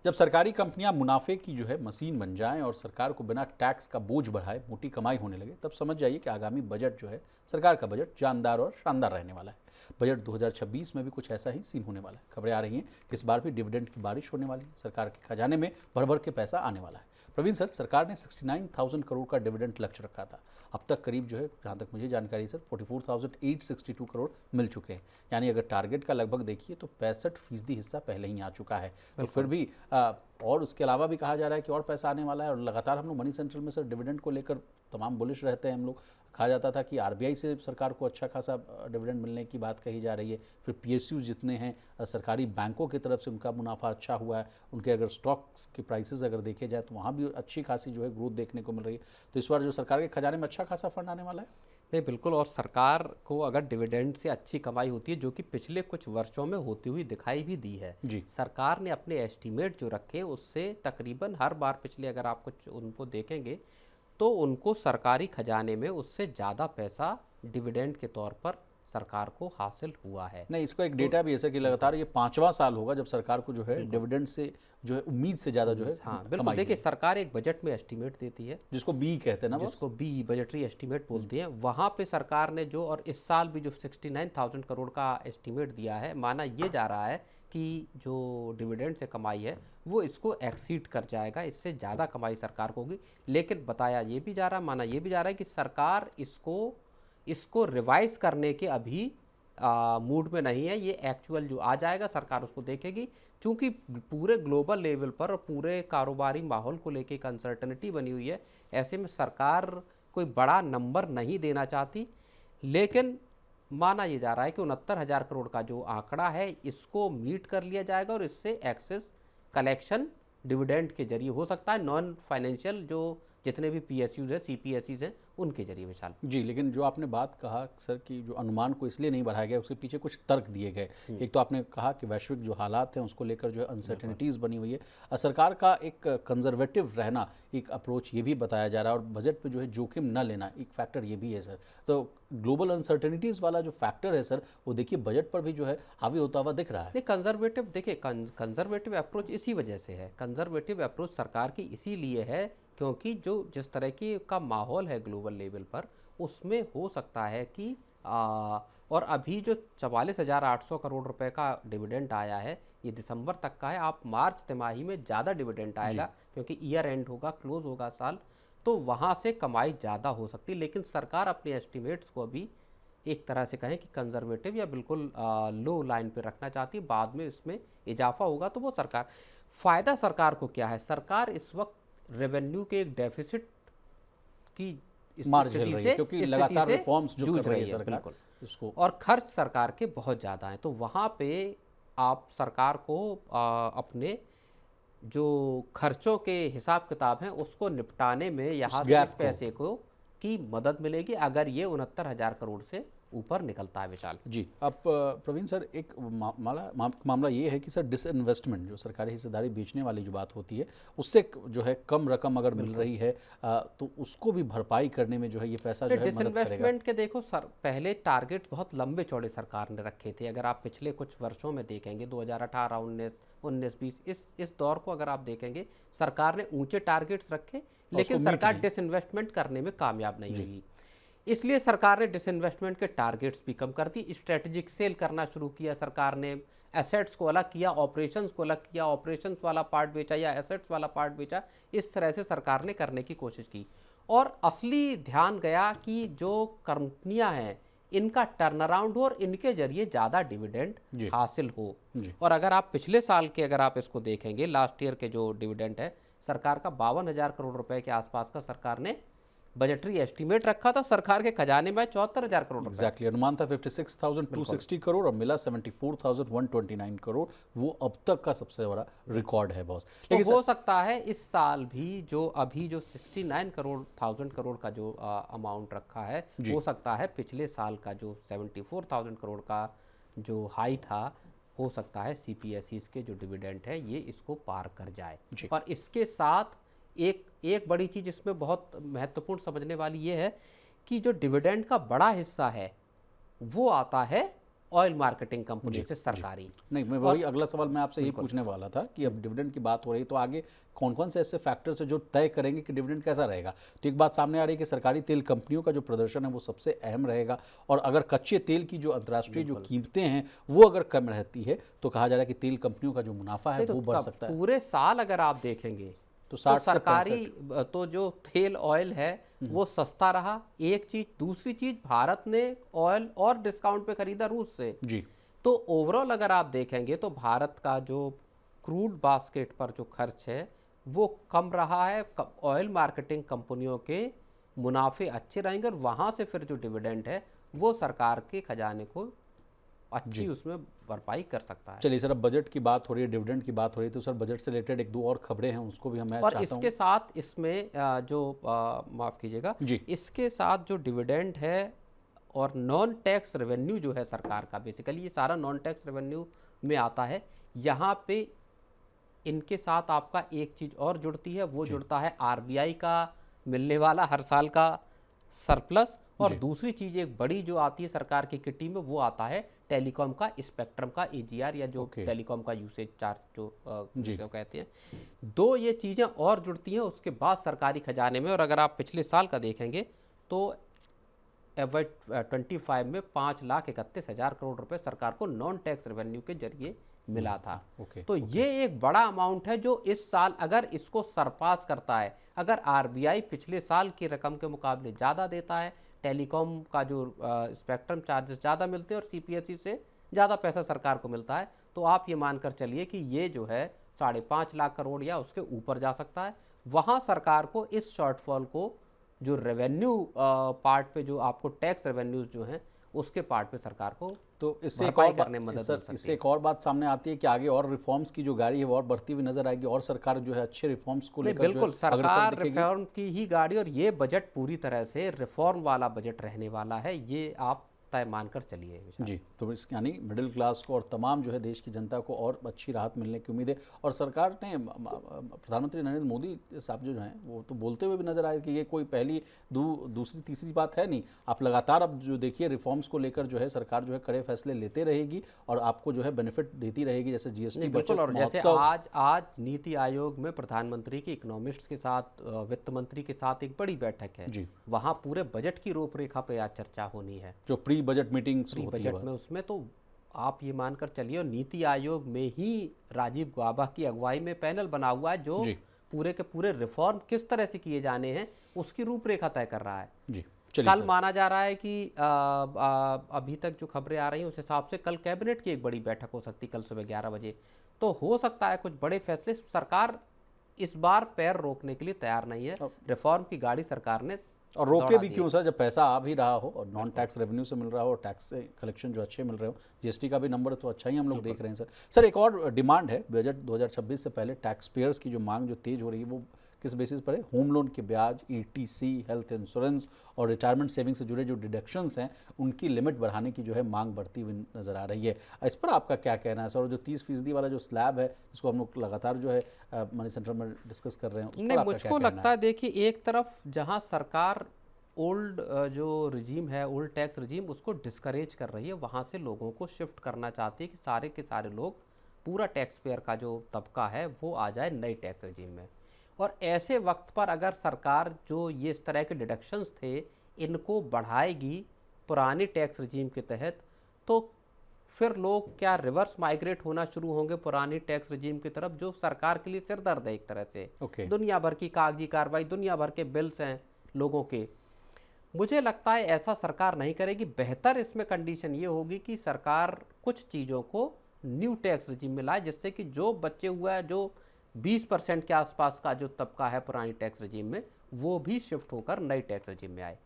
जब सरकारी कंपनियां मुनाफे की जो है मशीन बन जाएं और सरकार को बिना टैक्स का बोझ बढ़ाए मोटी कमाई होने लगे, तब समझ जाइए कि आगामी बजट जो है, सरकार का बजट जानदार और शानदार रहने वाला है। बजट 2026 में भी कुछ ऐसा ही सीन होने वाला है। खबरें आ रही हैं कि इस बार भी डिविडेंड की बारिश होने वाली है। सरकार के खजाने में भर भर के पैसा आने वाला है। प्रवीण सर, सरकार ने 69,000 करोड़ का डिविडेंड लक्ष्य रखा था। अब तक करीब जो है, जहाँ तक मुझे जानकारी सर, 44,862 करोड़ मिल चुके हैं। यानी अगर टारगेट का लगभग देखिए तो 65% हिस्सा पहले ही आ चुका है। तो फिर भी और उसके अलावा भी कहा जा रहा है कि और पैसा आने वाला है। और लगातार हम लोग मनी सेंट्रल में सर डिविडेंड को लेकर तमाम बुलिश रहते हैं हम लोग। कहा जाता था कि आरबीआई से सरकार को अच्छा खासा डिविडेंड मिलने की बात कही जा रही है। फिर पीएसयू जितने हैं सरकारी बैंकों की तरफ से उनका मुनाफा अच्छा हुआ है। उनके अगर स्टॉक्स के प्राइसेस अगर देखे जाए तो वहाँ भी अच्छी खासी जो है ग्रोथ देखने को मिल रही है। तो इस बार जो सरकार के खजाने में अच्छा खासा फंड आने वाला है। नहीं, बिल्कुल। और सरकार को अगर डिविडेंड से अच्छी कमाई होती है, जो कि पिछले कुछ वर्षों में होती हुई दिखाई भी दी है जी। सरकार ने अपने एस्टीमेट जो रखे उससे तकरीबन हर बार पिछले अगर आप कुछ उनको देखेंगे तो उनको सरकारी खजाने में उससे ज़्यादा पैसा डिविडेंड के तौर पर सरकार को हासिल हुआ है। नहीं, इसको एक डेटा भी है सर कि लगातार ये 5वां साल होगा जब सरकार को जो है डिविडेंड से जो है उम्मीद से ज़्यादा जो है हाँ बिल्कुल। देखिए, सरकार एक बजट में एस्टीमेट देती है जिसको बी कहते हैं ना, जिसको बी बजटरी एस्टीमेट बोलते हैं। वहाँ पे सरकार ने जो, और इस साल भी जो 69,000 करोड़ का एस्टीमेट दिया है, माना ये जा रहा है कि जो डिविडेंड से कमाई है वो इसको एक्सीड कर जाएगा, इससे ज़्यादा कमाई सरकार को होगी। लेकिन बताया ये भी जा रहा है, माना ये भी जा रहा है कि सरकार इसको रिवाइज करने के अभी मूड में नहीं है। ये एक्चुअल जो आ जाएगा सरकार उसको देखेगी। चूंकि पूरे ग्लोबल लेवल पर और पूरे कारोबारी माहौल को लेके एक अनसर्टनिटी बनी हुई है, ऐसे में सरकार कोई बड़ा नंबर नहीं देना चाहती। लेकिन माना ये जा रहा है कि 69,000 करोड़ का जो आंकड़ा है इसको मीट कर लिया जाएगा और इससे एक्सेस कलेक्शन डिविडेंड के जरिए हो सकता है। नॉन फाइनेंशियल जो जितने भी पीएसयूज हैं, सीपीएसईज हैं, उनके जरिए विशाल जी। लेकिन जो आपने बात कहा सर कि जो अनुमान को इसलिए नहीं बढ़ाया गया, उसके पीछे कुछ तर्क दिए गए। एक तो आपने कहा कि वैश्विक जो हालात हैं उसको लेकर जो है अनसर्टेनिटीज़ बनी हुई है। सरकार का एक कंजर्वेटिव रहना एक अप्रोच ये भी बताया जा रहा है। और बजट पे जो है जोखिम न लेना एक फैक्टर ये भी है सर। तो ग्लोबल अनसर्टेनिटीज़ वाला जो फैक्टर है सर, वो देखिए बजट पर भी जो है हावी होता हुआ दिख रहा है। नहीं, कंजर्वेटिव, देखिए कंजर्वेटिव अप्रोच इसी वजह से है। कंजर्वेटिव अप्रोच सरकार की इसीलिए है क्योंकि जो जिस तरह की का माहौल है ग्लोबल लेवल पर, उसमें हो सकता है कि और अभी जो 44,800 करोड़ रुपए का डिविडेंड आया है ये दिसंबर तक का है। आप मार्च तिमाही में ज़्यादा डिविडेंड आएगा क्योंकि ईयर एंड होगा, क्लोज होगा साल, तो वहाँ से कमाई ज़्यादा हो सकती है। लेकिन सरकार अपने एस्टिमेट्स को अभी एक तरह से कहें कि कंजर्वेटिव या बिल्कुल लो लाइन पे रखना चाहती है। बाद में इसमें इजाफा होगा तो वो सरकार, फ़ायदा सरकार को क्या है? सरकार इस वक्त रेवेन्यू के एक डेफिसिट की स्थिति से, क्योंकि लगातार रिफॉर्म्स जो कर रही है सरकार इसको, और खर्च सरकार के बहुत ज़्यादा हैं। तो वहाँ पे आप सरकार को अपने जो खर्चों के हिसाब किताब हैं उसको निपटाने में यहाँ से इस पैसे को की मदद मिलेगी अगर ये 69,000 करोड़ से ऊपर निकलता है विशाल जी। अब प्रवीण सर, एक मामला ये है कि सर डिसइन्वेस्टमेंट, जो सरकारी हिस्सेदारी बेचने वाली जो बात होती है, उससे जो है कम रकम अगर मिल रही है तो उसको भी भरपाई करने में जो है ये पैसा जो है मदद करेगा। डिसइन्वेस्टमेंट के देखो सर, पहले टारगेट बहुत लंबे चौड़े सरकार ने रखे थे। अगर आप पिछले कुछ वर्षों में देखेंगे 2018, 19, 20 इस दौर को अगर आप देखेंगे, सरकार ने ऊंचे टारगेट्स रखे लेकिन सरकार डिसइन्वेस्टमेंट करने में कामयाब नहीं हुई। इसलिए सरकार ने डिसइन्वेस्टमेंट के टारगेट्स भी कम कर दी। स्ट्रेटेजिक सेल करना शुरू किया सरकार ने, एसेट्स को अलग किया, ऑपरेशंस को अलग किया, ऑपरेशंस वाला पार्ट बेचा या एसेट्स वाला पार्ट बेचा। इस तरह से सरकार ने करने की कोशिश की और असली ध्यान गया कि जो कंपनियां हैं इनका टर्न अराउंड हो और इनके जरिए ज़्यादा डिविडेंड हासिल हो। और अगर आप पिछले साल के अगर आप इसको देखेंगे, लास्ट ईयर के जो डिविडेंड है सरकार का 52,000 करोड़ रुपए के आसपास का सरकार ने बजटरी एस्टीमेट रखा था। सरकार के खजाने में 74,000 करोड़ एग्जैक्टली अनुमान था 56,260 करोड़ और मिला 74,129 करोड़। वो अब तक का सबसे बड़ा रिकॉर्ड है बॉस। लेकिन तो हो सकता है इस साल भी जो अभी जो 69,000 करोड़ का जो अमाउंट रखा है, हो सकता है पिछले साल का जो 74,000 करोड़ का जो हाई था, हो सकता है सीपीएसईज के जो डिविडेंड है ये इसको पार कर जाए। और इसके साथ एक बड़ी चीज़ इसमें बहुत महत्वपूर्ण समझने वाली ये है कि जो डिविडेंड का बड़ा हिस्सा है वो आता है ऑयल मार्केटिंग कंपनी से सरकारी। नहीं, मैं वही अगला सवाल मैं आपसे यही पूछने वाला था कि अब डिविडेंड की बात हो रही है तो आगे कौन कौन से ऐसे फैक्टर्स है जो तय करेंगे कि डिविडेंड कैसा रहेगा। तो एक बात सामने आ रही है कि सरकारी तेल कंपनियों का जो प्रदर्शन है वो सबसे अहम रहेगा, और अगर कच्चे तेल की जो अंतर्राष्ट्रीय जो कीमतें हैं वो अगर कम रहती है तो कहा जा रहा है कि तेल कंपनियों का जो मुनाफा है वो बढ़ सकता है। पूरे साल अगर आप देखेंगे तो तो 60 से सरकारी तो जो तेल ऑयल है वो सस्ता रहा, एक चीज। दूसरी चीज, भारत ने ऑयल और डिस्काउंट पे खरीदा रूस से। जी तो ओवरऑल अगर आप देखेंगे तो भारत का जो क्रूड बास्केट पर जो खर्च है वो कम रहा है। ऑयल मार्केटिंग कंपनियों के मुनाफे अच्छे रहेंगे और वहाँ से फिर जो डिविडेंड है वो सरकार के खजाने को अच्छी उसमें भरपाई कर सकता है। चलिए सर, अब बजट की बात हो रही है, डिविडेंड की बात हो रही है, तो सर बजट से रिलेटेड एक दो और खबरें हैं उसको भी मैं और चाहता इसके साथ इसमें माफ़ कीजिएगा जी। इसके साथ जो डिविडेंड है और नॉन टैक्स रेवेन्यू जो है सरकार का, बेसिकली ये सारा नॉन टैक्स रेवेन्यू में आता है। यहाँ पे इनके साथ आपका एक चीज़ और जुड़ती है, वो जुड़ता है आरबीआई का मिलने वाला हर साल का सरप्लस। और दूसरी चीज़ एक बड़ी जो आती है सरकार की किटी में वो आता है टेलीकॉम का स्पेक्ट्रम का एजीआर, या जो टेलीकॉम का यूसेज चार्ज जो जिसको कहते हैं। दो ये चीज़ें और जुड़ती हैं उसके बाद सरकारी खजाने में। और अगर आप पिछले साल का देखेंगे तो FY25 में 5,31,000 करोड़ रुपए सरकार को नॉन टैक्स रेवेन्यू के जरिए मिला था। तो ये एक बड़ा अमाउंट है जो इस साल अगर इसको सरपास करता है, अगर आरबीआई पिछले साल की रकम के मुकाबले ज़्यादा देता है, टेलीकॉम का जो स्पेक्ट्रम चार्जेस ज़्यादा मिलते हैं और सीपीएसई से ज़्यादा पैसा सरकार को मिलता है, तो आप ये मानकर चलिए कि ये जो है 5.5 लाख करोड़ या उसके ऊपर जा सकता है। वहाँ सरकार को इस शॉर्टफॉल को जो रेवेन्यू पार्ट पे, जो आपको टैक्स रेवेन्यूज जो हैं उसके पार्ट पे सरकार को तो इससे भरपाई करने में मदद मिल सर सकती इससे एक और बात सामने आती है कि आगे और रिफॉर्म्स की जो गाड़ी है वो और बढ़ती हुई नजर आएगी, और सरकार जो है अच्छे रिफॉर्म्स को लेकर बिल्कुल जो है अग्रसर सरकार दिखेगी। रिफॉर्म की ही गाड़ी, और ये बजट पूरी तरह से रिफॉर्म वाला बजट रहने वाला है, ये आप तय मानकर चलिए। जी, तो इस यानी मिडिल क्लास को और तमाम जो है देश की जनता को और अच्छी राहत मिलने की उम्मीद है। और सरकार ने प्रधानमंत्री नरेंद्र मोदी साहब जो हैं वो तो बोलते हुए भी नजर आए कि ये कोई पहली दूसरी तीसरी बात है नहीं, आप लगातार अब जो देखिए रिफॉर्म्स को लेकर जो है सरकार जो है कड़े फैसले लेते रहेगी और आपको जो है बेनिफिट देती रहेगी, जैसे जीएसटी बिल्कुल। और जैसे आज नीति आयोग में प्रधानमंत्री के इकोनॉमिस्ट्स के साथ, वित्त मंत्री के साथ एक बड़ी बैठक है जी, वहाँ पूरे बजट की रूपरेखा पे आज चर्चा होनी है, जो pre budget meetings pre budget में। उसमें तो आप ये मानकर चलिए, नीति आयोग में ही राजीव गौबा की अगुवाई में पैनल बना हुआ है जो पूरे के पूरे रिफॉर्म किस तरह से किए जाने हैं उसकी रूपरेखा तय कर रहा है जी। कल माना जा रहा है कि अभी तक जो खबरें आ रही हैं उस हिसाब से कल कैबिनेट की एक बड़ी बैठक हो सकती है, कल सुबह 11 बजे। तो हो सकता है कुछ बड़े फैसले। सरकार इस बार पैर रोकने के लिए तैयार नहीं है, रिफॉर्म की गाड़ी सरकार ने और रोके भी क्यों सर, जब पैसा आ भी रहा हो और नॉन टैक्स रेवेन्यू से मिल रहा हो और टैक्स से कलेक्शन जो अच्छे मिल रहे हो, जीएसटी का भी नंबर तो अच्छा ही हम लोग देख रहे हैं सर। एक और डिमांड है, बजट 2026 से पहले टैक्स पेयर्स की जो मांग जो तेज हो रही है वो किस बेसिस पर है? होम लोन के ब्याज, ईटीसी, हेल्थ इंश्योरेंस और रिटायरमेंट सेविंग से जुड़े जो डिडक्शंस हैं उनकी लिमिट बढ़ाने की जो है मांग बढ़ती हुई नजर आ रही है। इस पर आपका क्या कहना है सर? और जो 30% वाला जो स्लैब है जिसको हम लोग लगातार जो है मनी सेंटर में डिस्कस कर रहे हैं, उस पर आपका क्या कहना है? मुझको लगता है, देखिए, एक तरफ जहाँ सरकार ओल्ड जो रिजीम है, ओल्ड टैक्स रिजीम, उसको डिस्करेज कर रही है, वहाँ से लोगों को शिफ्ट करना चाहती है कि सारे के सारे लोग, पूरा टैक्स पेयर का जो तबका है वो आ जाए नई टैक्स रिजीम में। और ऐसे वक्त पर अगर सरकार जो ये इस तरह के डिडक्शंस थे इनको बढ़ाएगी पुराने टैक्स रिजीम के तहत, तो फिर लोग क्या रिवर्स माइग्रेट होना शुरू होंगे पुरानी टैक्स रिजीम की तरफ, जो सरकार के लिए सिरदर्द है एक तरह से। दुनिया भर की कागजी कार्रवाई, दुनिया भर के बिल्स हैं लोगों के। मुझे लगता है ऐसा सरकार नहीं करेगी। बेहतर इसमें कंडीशन ये होगी कि सरकार कुछ चीज़ों को न्यू टैक्स रिजीम में लाए, जिससे कि जो बचे हुआ है, जो 20% के आसपास का जो तबका है पुरानी टैक्स रिजीम में, वो भी शिफ्ट होकर नई टैक्स रिजीम में आए।